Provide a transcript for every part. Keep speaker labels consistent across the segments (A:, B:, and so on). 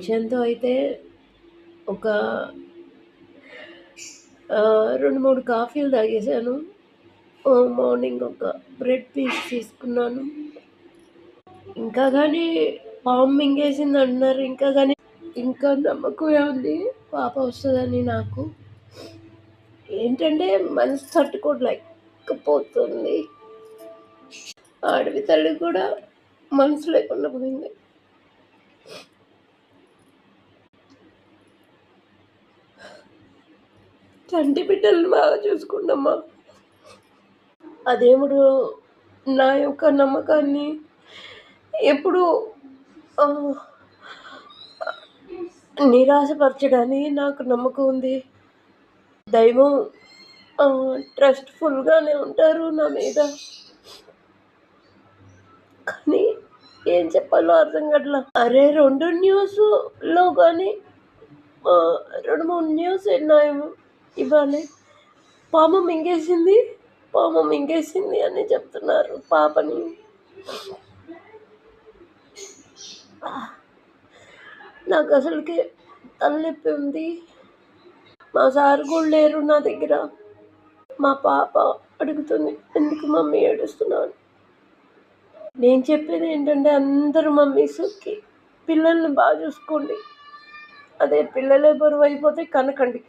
A: విషయంతో అయితే ఒక 2, 3 కాఫీలు తాగేసాను. మార్నింగ్ ఒక బ్రెడ్ పీస్ తీసుకున్నాను. ఇంకా గానీ పాము మింగేసిందంటున్నారు. ఇంకా నమ్మకమే ఉంది పాప వస్తదని నాకు. ఏంటంటే మనసు తట్టుకోలేకపోతుంది. అడవి తల్లి కూడా మనసు లేకుండా పోయింది. చంటి బిడ్డలను బాగా చూసుకుంటమ్మా. ఆ దేవుడు నా యొక్క నమ్మకాన్ని ఎప్పుడూ నిరాశపరచడని నాకు నమ్మకం ఉంది. దైవం ట్రస్ట్‌ఫుల్‌గానే ఉంటారు నా మీద. కానీ ఏం చెప్పాలో అర్థం కావట్లా. అరే 2 న్యూస్‌లో గానీ 2, 3 న్యూస్ విన్నాను ఇవాళే. పాము మింగేసింది, పాము మింగేసింది అని చెప్తున్నారు పాపని. నాకసలకి తలనొప్పి ఉంది. మా సార్ కూడా లేరు నా దగ్గర. మా పాప అడుగుతుంది, "ఎందుకు మమ్మీ ఏడుస్తున్నావు?" నేను చెప్పేది ఏంటంటే అందరూ మమ్మీస్‌కి పిల్లల్ని బాగా చూసుకోండి. అదే పిల్లలే బరువైపోతే కనకండి.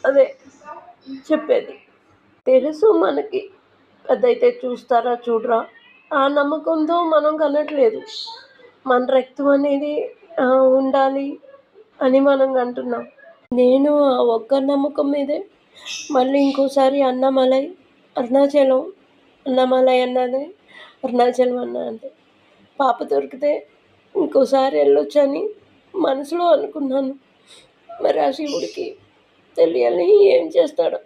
A: అదే చెప్పేది. తెలుసు మనకి అదైతే చూస్తారా చూడరా ఆ నమ్మకంతో మనం కనట్లేదు. మన రక్తం అనేది ఉండాలి అని మనం కంటున్నాం. నేను ఆ ఒక్క నమ్మకం మీదే మళ్ళీ ఇంకోసారి అరుణాచలం, అన్నమలై అన్నది అరుణాచలం అన్నది పాప దొరికితే ఇంకోసారి వెళ్ళొచ్చని మనసులో అనుకున్నాను. మరి ఆ శివుడికి తెలియాలి ఏం చేస్తాడో.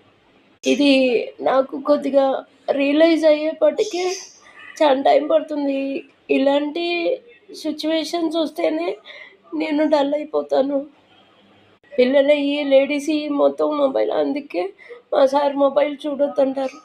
A: ఇది నాకు కొద్దిగా రియలైజ్ అయ్యేపటికే చాలా టైం పడుతుంది. ఇలాంటి సిచ్యువేషన్స్ వస్తేనే నేను డల్ అయిపోతాను. పిల్లలయ్యి, లేడీస్‌యి మొత్తం మొబైల్. అందుకే మా సార్ మొబైల్ చూడొద్దంటారు.